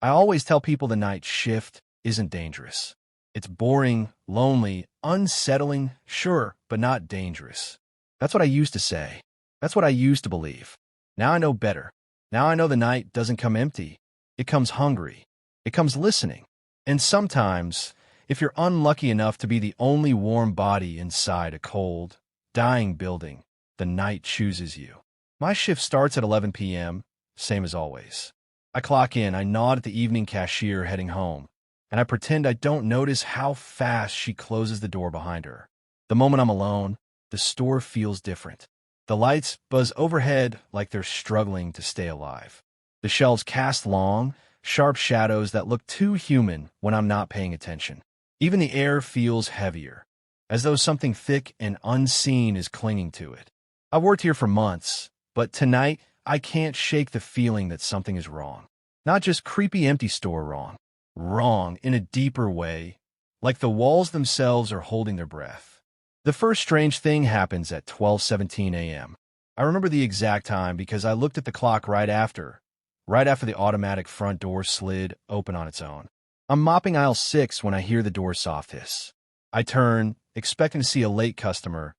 I always tell people the night shift isn't dangerous. It's boring, lonely, unsettling, sure, but not dangerous. That's what I used to say. That's what I used to believe. Now I know better. Now I know the night doesn't come empty. It comes hungry. It comes listening. And sometimes, if you're unlucky enough to be the only warm body inside a cold, dying building, the night chooses you. My shift starts at 11 p.m., same as always. I clock in, I nod at the evening cashier heading home, and I pretend I don't notice how fast she closes the door behind her. The moment I'm alone, the store feels different. The lights buzz overhead like they're struggling to stay alive. The shelves cast long, sharp shadows that look too human when I'm not paying attention. Even the air feels heavier, as though something thick and unseen is clinging to it. I've worked here for months, but tonight I can't shake the feeling that something is wrong. Not just creepy empty store wrong. Wrong in a deeper way, like the walls themselves are holding their breath. The first strange thing happens at 12:17 a.m. I remember the exact time because I looked at the clock right after the automatic front door slid open on its own. I'm mopping aisle 6 when I hear the door soft hiss. I turn, expecting to see a late customer,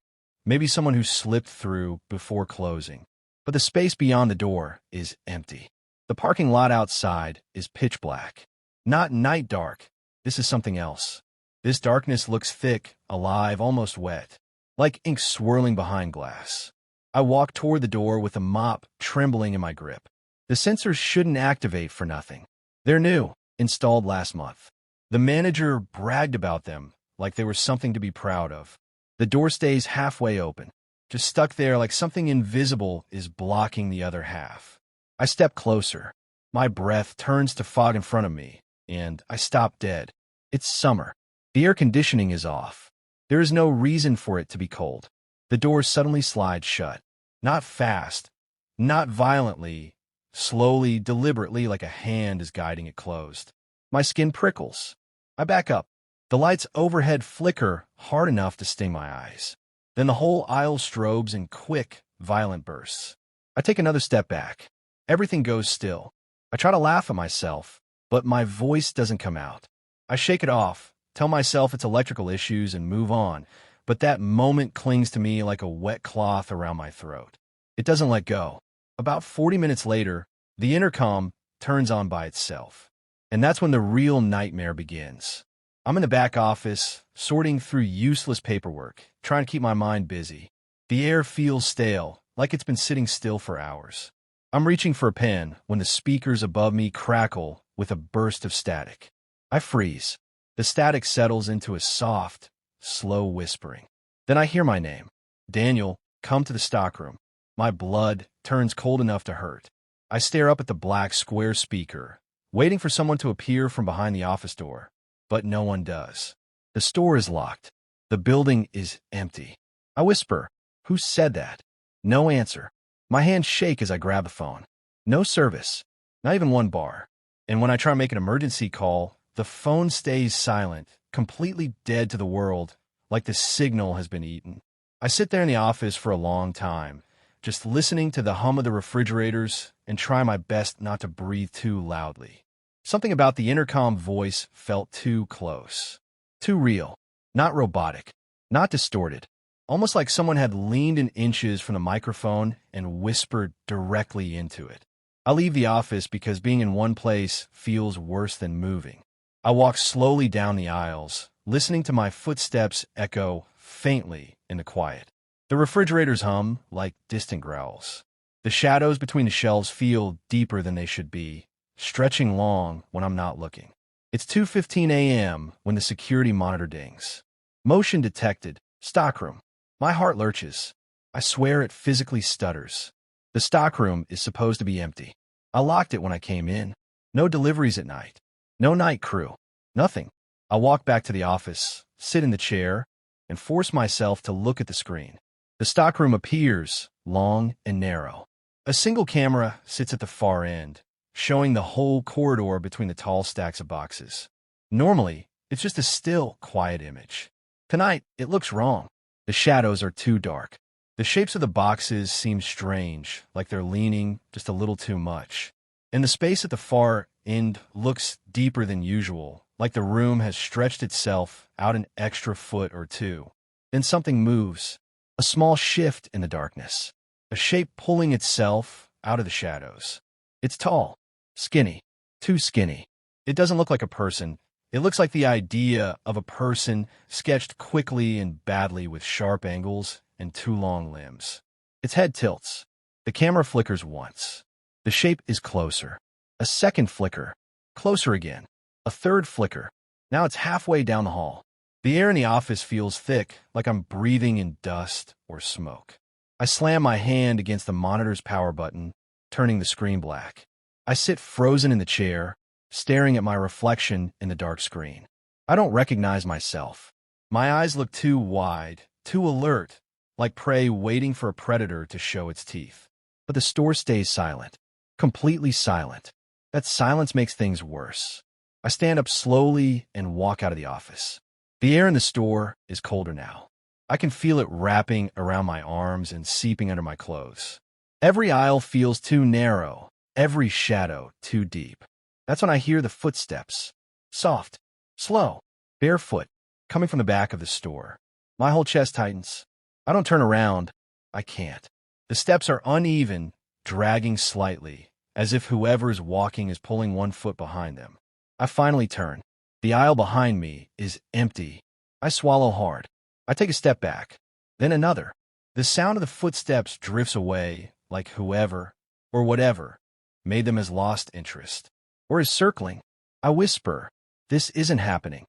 maybe someone who slipped through before closing. But the space beyond the door is empty. The parking lot outside is pitch black. Not night dark. This is something else. This darkness looks thick, alive, almost wet, like ink swirling behind glass. I walk toward the door with a mop trembling in my grip. The sensors shouldn't activate for nothing. They're new, installed last month. The manager bragged about them like they were something to be proud of. The door stays halfway open, just stuck there like something invisible is blocking the other half. I step closer. My breath turns to fog in front of me, and I stop dead. It's summer. The air conditioning is off. There is no reason for it to be cold. The door suddenly slides shut. Not fast, not violently, slowly, deliberately, like a hand is guiding it closed. My skin prickles. I back up. The lights overhead flicker hard enough to sting my eyes. Then the whole aisle strobes in quick, violent bursts. I take another step back. Everything goes still. I try to laugh at myself, but my voice doesn't come out. I shake it off, tell myself it's electrical issues, and move on, but that moment clings to me like a wet cloth around my throat. It doesn't let go. About 40 minutes later, the intercom turns on by itself. And that's when the real nightmare begins. I'm in the back office, sorting through useless paperwork, trying to keep my mind busy. The air feels stale, like it's been sitting still for hours. I'm reaching for a pen when the speakers above me crackle with a burst of static. I freeze. The static settles into a soft, slow whispering. Then I hear my name. Daniel, come to the stockroom. My blood turns cold enough to hurt. I stare up at the black square speaker, waiting for someone to appear from behind the office door. But no one does. The store is locked. The building is empty. I whisper, "Who said that?" No answer. My hands shake as I grab the phone. No service. Not even one bar. And when I try to make an emergency call, the phone stays silent, completely dead to the world, like the signal has been eaten. I sit there in the office for a long time, just listening to the hum of the refrigerators and try my best not to breathe too loudly. Something about the intercom voice felt too close, too real, not robotic, not distorted, almost like someone had leaned in inches from the microphone and whispered directly into it. I leave the office because being in one place feels worse than moving. I walk slowly down the aisles, listening to my footsteps echo faintly in the quiet. The refrigerators hum like distant growls. The shadows between the shelves feel deeper than they should be, stretching long when I'm not looking. It's 2:15 a.m. when the security monitor dings. Motion detected. Stockroom. My heart lurches. I swear it physically stutters. The stockroom is supposed to be empty. I locked it when I came in. No deliveries at night. No night crew. Nothing. I walk back to the office, sit in the chair, and force myself to look at the screen. The stockroom appears, long and narrow. A single camera sits at the far end, showing the whole corridor between the tall stacks of boxes. Normally, it's just a still, quiet image. Tonight, it looks wrong. The shadows are too dark. The shapes of the boxes seem strange, like they're leaning just a little too much. And the space at the far end looks deeper than usual, like the room has stretched itself out an extra foot or two. Then something moves, a small shift in the darkness, a shape pulling itself out of the shadows. It's tall, skinny, too skinny. It doesn't look like a person. It looks like the idea of a person sketched quickly and badly with sharp angles and too long limbs. Its head tilts. The camera flickers once. The shape is closer. A second flicker. Closer again. A third flicker. Now it's halfway down the hall. The air in the office feels thick, like I'm breathing in dust or smoke. I slam my hand against the monitor's power button, turning the screen black. I sit frozen in the chair, staring at my reflection in the dark screen. I don't recognize myself. My eyes look too wide, too alert, like prey waiting for a predator to show its teeth. But the store stays silent, completely silent. That silence makes things worse. I stand up slowly and walk out of the office. The air in the store is colder now. I can feel it wrapping around my arms and seeping under my clothes. Every aisle feels too narrow, every shadow too deep. That's when I hear the footsteps. Soft, slow, barefoot, coming from the back of the store. My whole chest tightens. I don't turn around. I can't. The steps are uneven, dragging slightly, as if whoever's walking is pulling one foot behind them. I finally turn. The aisle behind me is empty. I swallow hard. I take a step back. Then another. The sound of the footsteps drifts away, like whoever, or whatever, made them as lost interest. Or is circling. I whisper, "This isn't happening."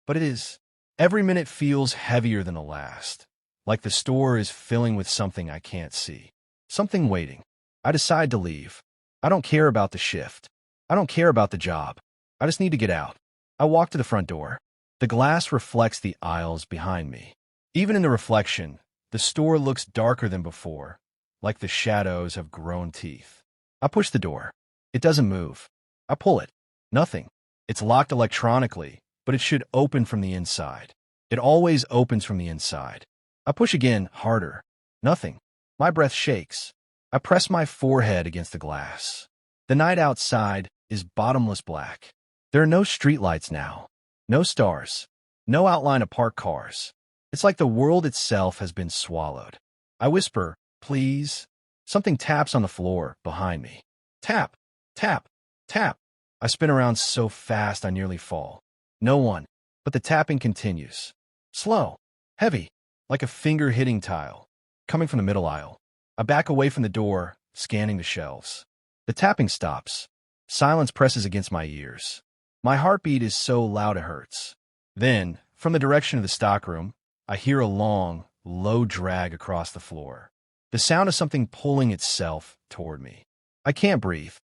But it is. Every minute feels heavier than the last, like the store is filling with something I can't see. Something waiting. I decide to leave. I don't care about the shift. I don't care about the job. I just need to get out. I walk to the front door. The glass reflects the aisles behind me. Even in the reflection, the store looks darker than before, like the shadows have grown teeth. I push the door. It doesn't move. I pull it. Nothing. It's locked electronically, but it should open from the inside. It always opens from the inside. I push again, harder. Nothing. My breath shakes. I press my forehead against the glass. The night outside is bottomless black. There are no streetlights now. No stars. No outline of parked cars. It's like the world itself has been swallowed. I whisper, "Please." Something taps on the floor behind me. Tap, tap, tap. I spin around so fast I nearly fall. No one, but the tapping continues. Slow, heavy, like a finger hitting tile, coming from the middle aisle. I back away from the door, scanning the shelves. The tapping stops. Silence presses against my ears. My heartbeat is so loud it hurts. Then, from the direction of the stockroom, I hear a long, low drag across the floor. The sound of something pulling itself toward me. I can't breathe.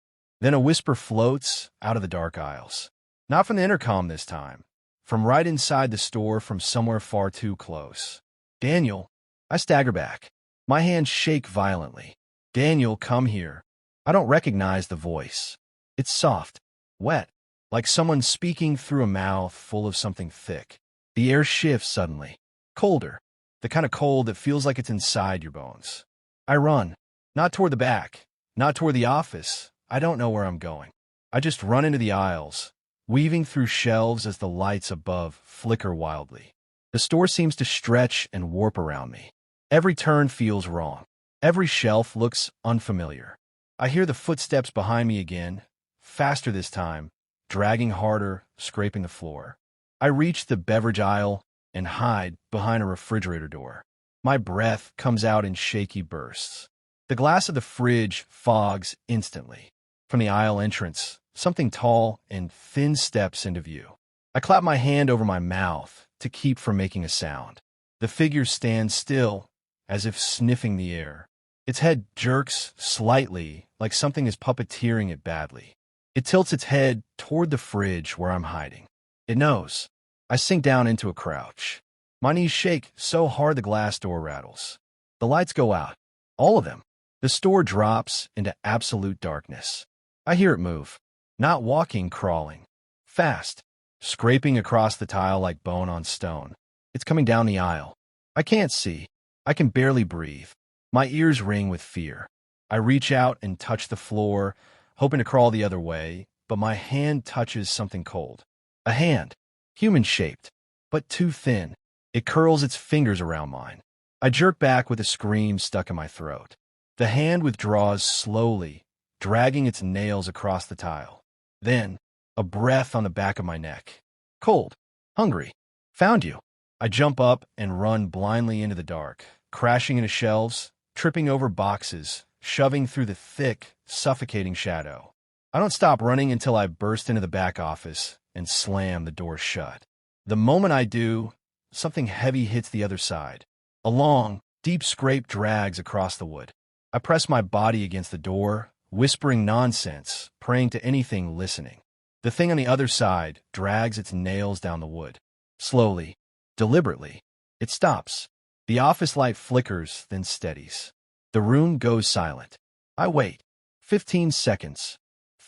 Then a whisper floats out of the dark aisles. Not from the intercom this time. From right inside the store, from somewhere far too close. "Daniel." I stagger back. My hands shake violently. "Daniel, come here." I don't recognize the voice. It's soft, wet, like someone speaking through a mouth full of something thick. The air shifts suddenly. Colder. The kind of cold that feels like it's inside your bones. I run. Not toward the back. Not toward the office. I don't know where I'm going. I just run into the aisles, weaving through shelves as the lights above flicker wildly. The store seems to stretch and warp around me. Every turn feels wrong. Every shelf looks unfamiliar. I hear the footsteps behind me again, faster this time, dragging harder, scraping the floor. I reach the beverage aisle and hide behind a refrigerator door. My breath comes out in shaky bursts. The glass of the fridge fogs instantly. From the aisle entrance, something tall and thin steps into view. I clap my hand over my mouth to keep from making a sound. The figure stands still, as if sniffing the air. Its head jerks slightly, like something is puppeteering it badly. It tilts its head toward the fridge where I'm hiding. It knows. I sink down into a crouch. My knees shake so hard the glass door rattles. The lights go out. All of them. The store drops into absolute darkness. I hear it move. Not walking, crawling. Fast. Scraping across the tile like bone on stone. It's coming down the aisle. I can't see. I can barely breathe. My ears ring with fear. I reach out and touch the floor, hoping to crawl the other way, but my hand touches something cold. A hand, human-shaped, but too thin. It curls its fingers around mine. I jerk back with a scream stuck in my throat. The hand withdraws slowly, dragging its nails across the tile. Then, a breath on the back of my neck. Cold. Hungry. Found you. I jump up and run blindly into the dark, crashing into shelves, tripping over boxes, shoving through the thick, suffocating shadow. I don't stop running until I burst into the back office and slam the door shut. The moment I do, something heavy hits the other side. A long, deep scrape drags across the wood. I press my body against the door, whispering nonsense, praying to anything listening. The thing on the other side drags its nails down the wood. Slowly, deliberately, it stops. The office light flickers, then steadies. The room goes silent. I wait. 15 seconds.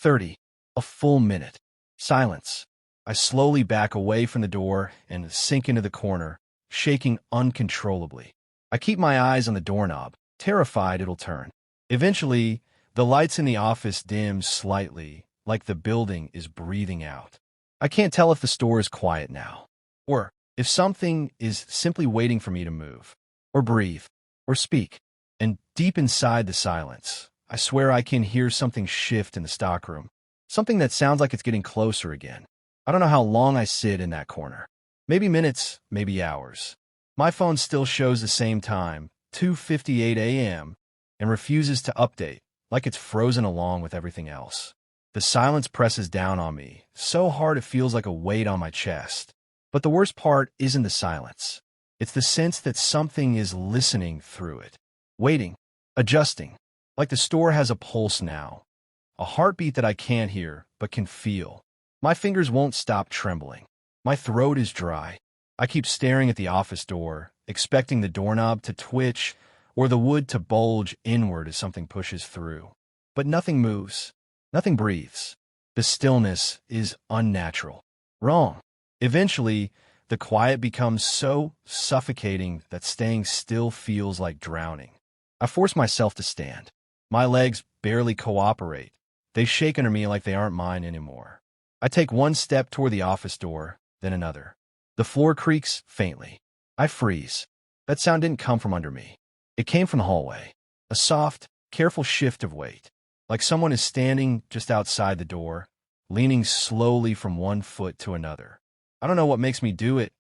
30. A full minute. Silence. I slowly back away from the door and sink into the corner, shaking uncontrollably. I keep my eyes on the doorknob, terrified it'll turn. Eventually, the lights in the office dim slightly, like the building is breathing out. I can't tell if the store is quiet now, or if something is simply waiting for me to move, or breathe, or speak. And deep inside the silence, I swear I can hear something shift in the stockroom, something that sounds like it's getting closer again. I don't know how long I sit in that corner. Maybe minutes, maybe hours. My phone still shows the same time, 2:58 a.m., and refuses to update, like it's frozen along with everything else. The silence presses down on me, so hard it feels like a weight on my chest. But the worst part isn't the silence. It's the sense that something is listening through it, waiting, adjusting, like the store has a pulse now, a heartbeat that I can't hear but can feel. My fingers won't stop trembling. My throat is dry. I keep staring at the office door, expecting the doorknob to twitch or the wood to bulge inward as something pushes through. But nothing moves. Nothing breathes. The stillness is unnatural. Wrong. Eventually, the quiet becomes so suffocating that staying still feels like drowning. I force myself to stand. My legs barely cooperate. They shake under me like they aren't mine anymore. I take one step toward the office door, then another. The floor creaks faintly. I freeze. That sound didn't come from under me. It came from the hallway. A soft, careful shift of weight, like someone is standing just outside the door, leaning slowly from one foot to another. I don't know what makes me do it.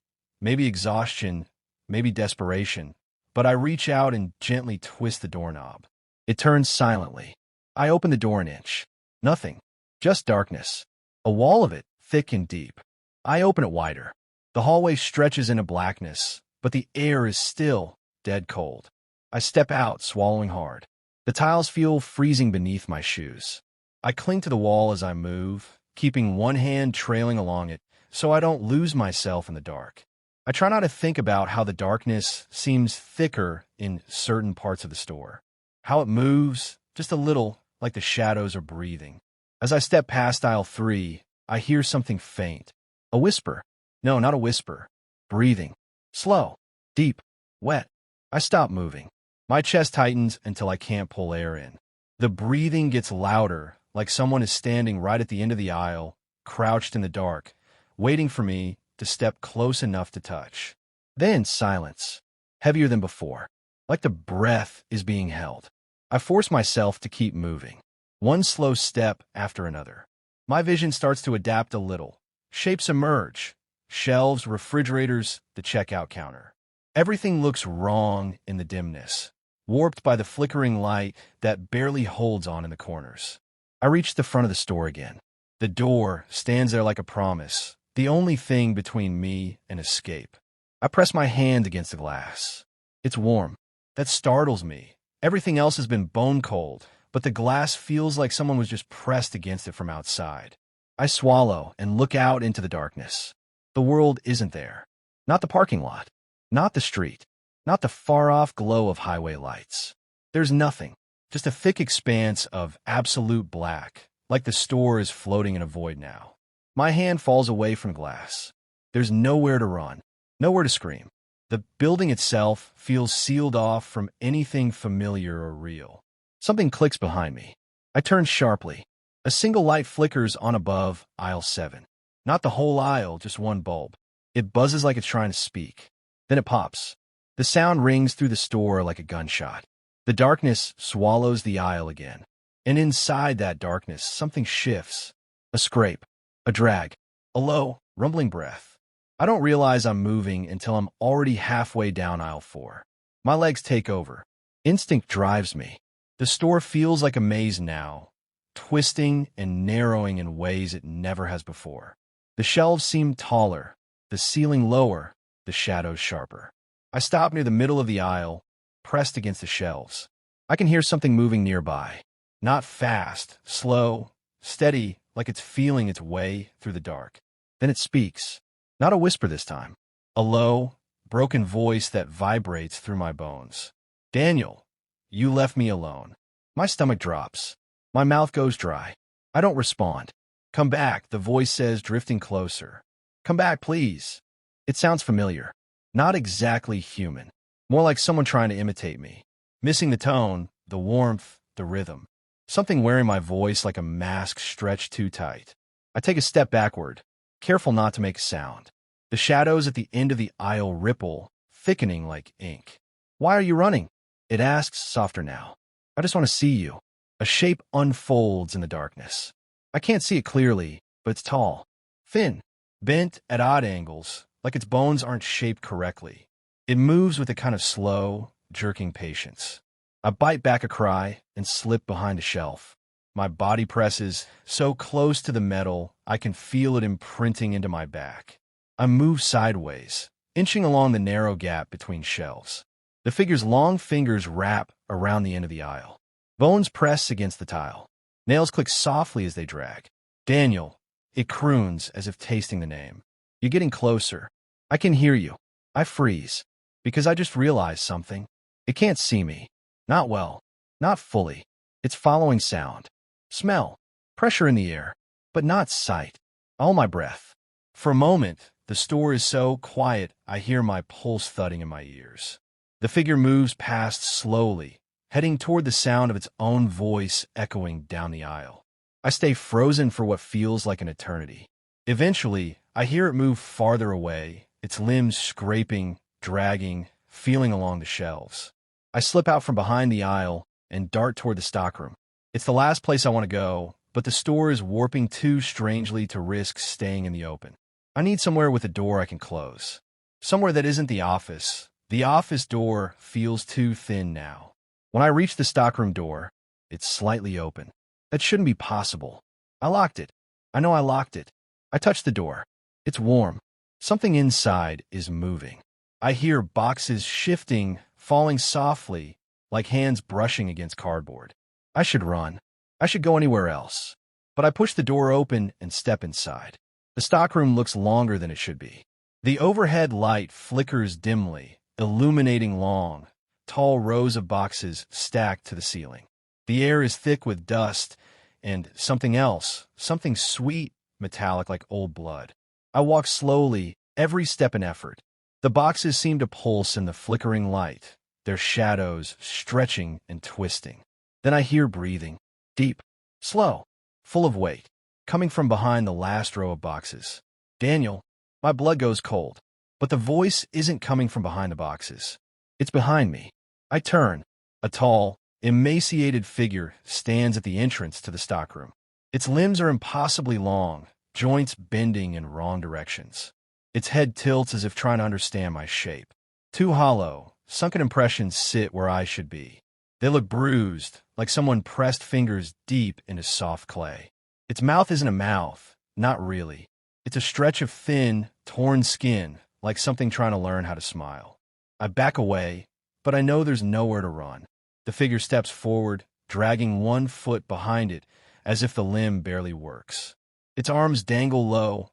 Maybe exhaustion, maybe desperation. But I reach out and gently twist the doorknob. It turns silently. I open the door an inch. Nothing. Just darkness. A wall of it, thick and deep. I open it wider. The hallway stretches into blackness, but the air is still dead cold. I step out, swallowing hard. The tiles feel freezing beneath my shoes. I cling to the wall as I move, keeping one hand trailing along it so I don't lose myself in the dark. I try not to think about how the darkness seems thicker in certain parts of the store. How it moves, just a little, like the shadows are breathing. As I step past aisle 3, I hear something faint. A whisper. No, not a whisper. Breathing. Slow. Deep. Wet. I stop moving. My chest tightens until I can't pull air in. The breathing gets louder, like someone is standing right at the end of the aisle, crouched in the dark, waiting for me to step close enough to touch. Then silence. Heavier than before. Like the breath is being held. I force myself to keep moving. One slow step after another. My vision starts to adapt a little. Shapes emerge. Shelves, refrigerators, the checkout counter. Everything looks wrong in the dimness, warped by the flickering light that barely holds on in the corners. I reach the front of the store again. The door stands there like a promise, the only thing between me and escape. I press my hand against the glass. It's warm. That startles me. Everything else has been bone cold, but the glass feels like someone was just pressed against it from outside. I swallow and look out into the darkness. The world isn't there. Not the parking lot. Not the street. Not the far-off glow of highway lights. There's nothing. Just a thick expanse of absolute black, like the store is floating in a void now. My hand falls away from glass. There's nowhere to run. Nowhere to scream. The building itself feels sealed off from anything familiar or real. Something clicks behind me. I turn sharply. A single light flickers on above aisle 7. Not the whole aisle, just one bulb. It buzzes like it's trying to speak. Then it pops. The sound rings through the store like a gunshot. The darkness swallows the aisle again. And inside that darkness, something shifts. A scrape. A drag. A low, rumbling breath. I don't realize I'm moving until I'm already halfway down aisle 4. My legs take over. Instinct drives me. The store feels like a maze now, twisting and narrowing in ways it never has before. The shelves seem taller, the ceiling lower, the shadows sharper. I stop near the middle of the aisle, pressed against the shelves. I can hear something moving nearby. Not fast, slow, steady, like it's feeling its way through the dark. Then it speaks. Not a whisper this time. A low, broken voice that vibrates through my bones. Daniel, you left me alone. My stomach drops. My mouth goes dry. I don't respond. Come back, the voice says, drifting closer. Come back, please. It sounds familiar. Not exactly human. More like someone trying to imitate me. Missing the tone, the warmth, the rhythm. Something wearing my voice like a mask stretched too tight. I take a step backward, careful not to make a sound. The shadows at the end of the aisle ripple, thickening like ink. Why are you running? It asks, softer now. I just want to see you. A shape unfolds in the darkness. I can't see it clearly, but it's tall, thin, bent at odd angles, like its bones aren't shaped correctly. It moves with a kind of slow, jerking patience. I bite back a cry and slip behind a shelf. My body presses so close to the metal I can feel it imprinting into my back. I move sideways, inching along the narrow gap between shelves. The figure's long fingers wrap around the end of the aisle. Bones press against the tile. Nails click softly as they drag. Daniel, it croons as if tasting the name. You're getting closer. I can hear you. I freeze, because I just realized something. It can't see me. Not well. Not fully. It's following sound. Smell. Pressure in the air. But not sight. All my breath. For a moment, the store is so quiet I hear my pulse thudding in my ears. The figure moves past slowly, heading toward the sound of its own voice echoing down the aisle. I stay frozen for what feels like an eternity. Eventually, I hear it move farther away, its limbs scraping, dragging, feeling along the shelves. I slip out from behind the aisle and dart toward the stockroom. It's the last place I want to go, but the store is warping too strangely to risk staying in the open. I need somewhere with a door I can close. Somewhere that isn't the office. The office door feels too thin now. When I reach the stockroom door, it's slightly open. That shouldn't be possible. I locked it. I know I locked it. I touch the door. It's warm. Something inside is moving. I hear boxes shifting, falling softly, like hands brushing against cardboard. I should run. I should go anywhere else. But I push the door open and step inside. The stockroom looks longer than it should be. The overhead light flickers dimly, illuminating long, tall rows of boxes stacked to the ceiling. The air is thick with dust and something else, something sweet, metallic like old blood. I walk slowly, every step an effort. The boxes seem to pulse in the flickering light, their shadows stretching and twisting. Then I hear breathing, deep, slow, full of weight, coming from behind the last row of boxes. Daniel, my blood goes cold, but the voice isn't coming from behind the boxes. It's behind me. I turn. A tall, emaciated figure stands at the entrance to the stockroom. Its limbs are impossibly long, joints bending in wrong directions. Its head tilts as if trying to understand my shape. Too hollow, sunken impressions sit where I should be. They look bruised, like someone pressed fingers deep into soft clay. Its mouth isn't a mouth, not really. It's a stretch of thin, torn skin, like something trying to learn how to smile. I back away, but I know there's nowhere to run. The figure steps forward, dragging one foot behind it, as if the limb barely works. Its arms dangle low,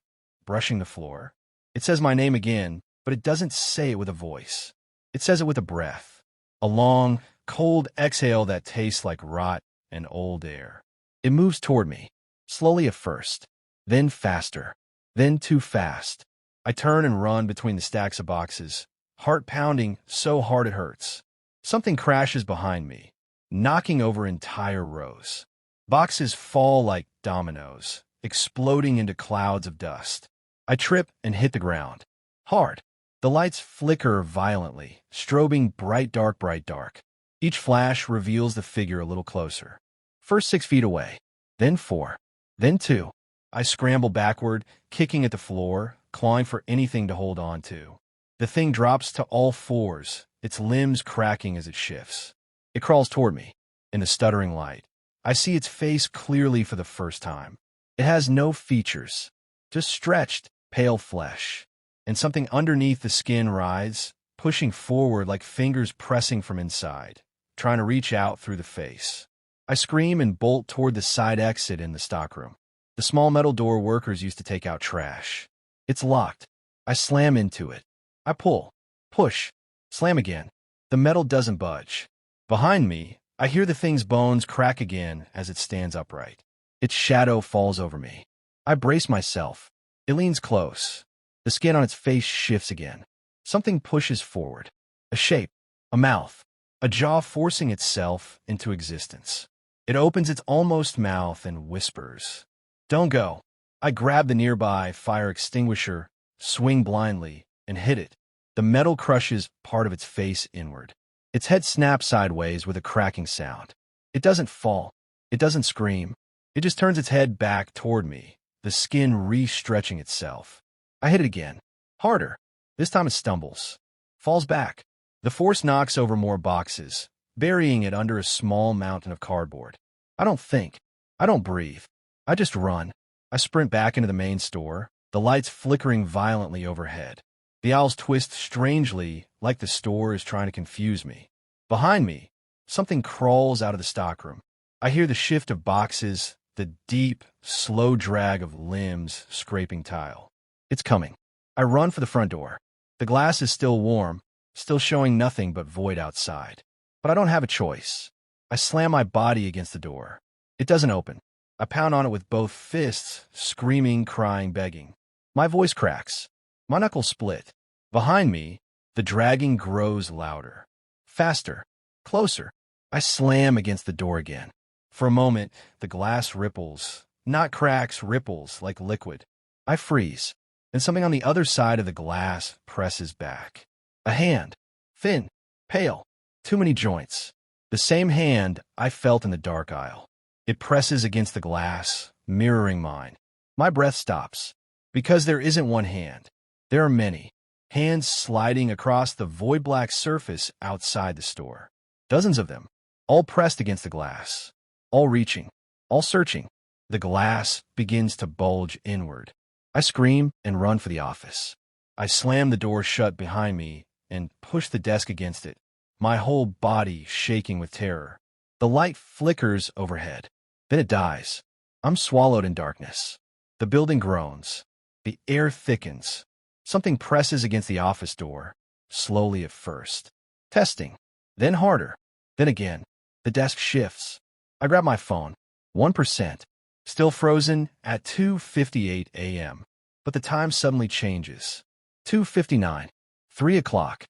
brushing the floor. It says my name again, but it doesn't say it with a voice. It says it with a breath. A long, cold exhale that tastes like rot and old air. It moves toward me, slowly at first, then faster, then too fast. I turn and run between the stacks of boxes, heart pounding so hard it hurts. Something crashes behind me, knocking over entire rows. Boxes fall like dominoes, exploding into clouds of dust. I trip and hit the ground. Hard. The lights flicker violently, strobing bright dark. Each flash reveals the figure a little closer. First 6 feet away, then 4, then 2. I scramble backward, kicking at the floor, clawing for anything to hold on to. The thing drops to all fours, its limbs cracking as it shifts. It crawls toward me. In the stuttering light, I see its face clearly for the first time. It has no features, just stretched, pale flesh. And something underneath the skin writhes, pushing forward like fingers pressing from inside, trying to reach out through the face. I scream and bolt toward the side exit in the stockroom. The small metal door workers used to take out trash. It's locked. I slam into it. I pull, push, slam again. The metal doesn't budge. Behind me, I hear the thing's bones crack again as it stands upright. Its shadow falls over me. I brace myself. It leans close. The skin on its face shifts again. Something pushes forward. A shape, a mouth, a jaw forcing itself into existence. It opens its almost mouth and whispers, "Don't go." I grab the nearby fire extinguisher, swing blindly, and hit it. The metal crushes part of its face inward. Its head snaps sideways with a cracking sound. It doesn't fall. It doesn't scream. It just turns its head back toward me, the skin re-stretching itself. I hit it again. Harder. This time it stumbles. Falls back. The force knocks over more boxes, burying it under a small mountain of cardboard. I don't think. I don't breathe. I just run. I sprint back into the main store, the lights flickering violently overhead. The aisles twist strangely, like the store is trying to confuse me. Behind me, something crawls out of the stockroom. I hear the shift of boxes, the deep, slow drag of limbs scraping tile. It's coming. I run for the front door. The glass is still warm, still showing nothing but void outside. But I don't have a choice. I slam my body against the door. It doesn't open. I pound on it with both fists, screaming, crying, begging. My voice cracks. My knuckles split. Behind me, the dragging grows louder. Faster. Closer. I slam against the door again. For a moment, the glass ripples. Not cracks, ripples like liquid. I freeze. And something on the other side of the glass presses back. A hand. Thin. Pale. Too many joints. The same hand I felt in the dark aisle. It presses against the glass, mirroring mine. My breath stops. Because there isn't one hand. There are many. Hands sliding across the void-black surface outside the store. Dozens of them. All pressed against the glass. All reaching. All searching. The glass begins to bulge inward. I scream and run for the office. I slam the door shut behind me and push the desk against it, my whole body shaking with terror. The light flickers overhead. Then it dies. I'm swallowed in darkness. The building groans. The air thickens. Something presses against the office door, slowly at first. Testing. Then harder. Then again. The desk shifts. I grab my phone. 1%. Still frozen at 2:58 a.m. But the time suddenly changes. 2:59. 3 o'clock.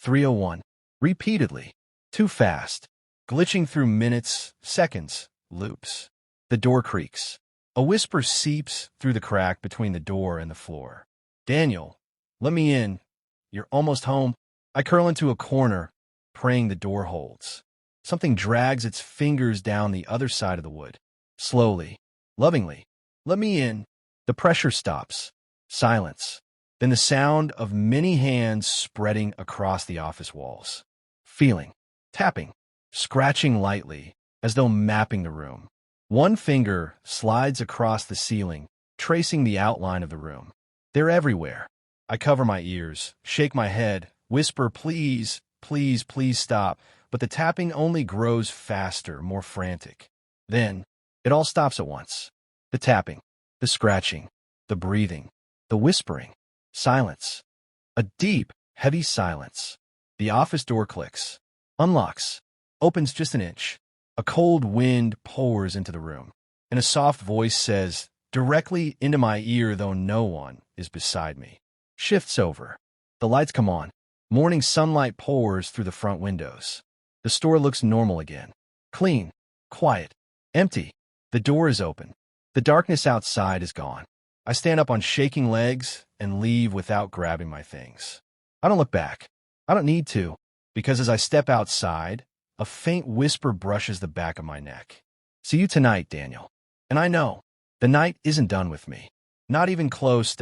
3:01. Repeatedly. Too fast. Glitching through minutes, seconds, loops. The door creaks. A whisper seeps through the crack between the door and the floor. "Daniel, let me in. You're almost home." I curl into a corner, praying the door holds. Something drags its fingers down the other side of the wood. Slowly, lovingly. "Let me in." The pressure stops. Silence. Then the sound of many hands spreading across the office walls. Feeling. Tapping. Scratching lightly, as though mapping the room. One finger slides across the ceiling, tracing the outline of the room. They're everywhere. I cover my ears, shake my head, whisper, "Please, please, please stop." But the tapping only grows faster, more frantic. Then, it all stops at once. The tapping, the scratching, the breathing, the whispering. Silence. A deep, heavy silence. The office door clicks. Unlocks. Opens just an inch. A cold wind pours into the room. And a soft voice says, directly into my ear, though no one is beside me. Shifts over. The lights come on. Morning sunlight pours through the front windows. The store looks normal again. Clean. Quiet. Empty. The door is open. The darkness outside is gone. I stand up on shaking legs and leave without grabbing my things. I don't look back. I don't need to, because as I step outside, a faint whisper brushes the back of my neck. See you tonight, Daniel. And I know, the night isn't done with me. Not even close.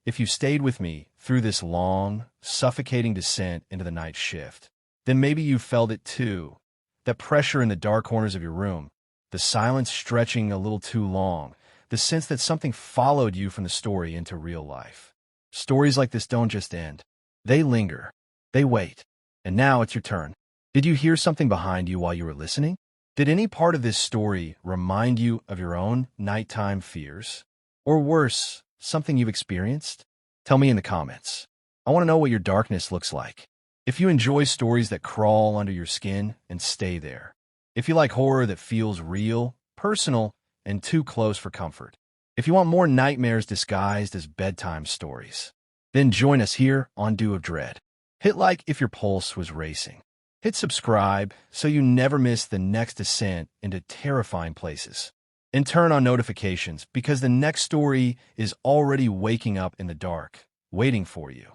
If you stayed with me through this long, suffocating descent into the night shift, then maybe you felt it too. That pressure in the dark corners of your room, the silence stretching a little too long, the sense that something followed you from the story into real life. Stories like this don't just end. They linger. They wait. And now it's your turn. Did you hear something behind you while you were listening? Did any part of this story remind you of your own nighttime fears? Or worse, something you've experienced? Tell me in the comments. I want to know what your darkness looks like. If you enjoy stories that crawl under your skin and stay there. If you like horror that feels real, personal, and too close for comfort. If you want more nightmares disguised as bedtime stories, then join us here on Dew of Dread. Hit like if your pulse was racing. Hit subscribe so you never miss the next descent into terrifying places. And turn on notifications because the next story is already waking up in the dark, waiting for you.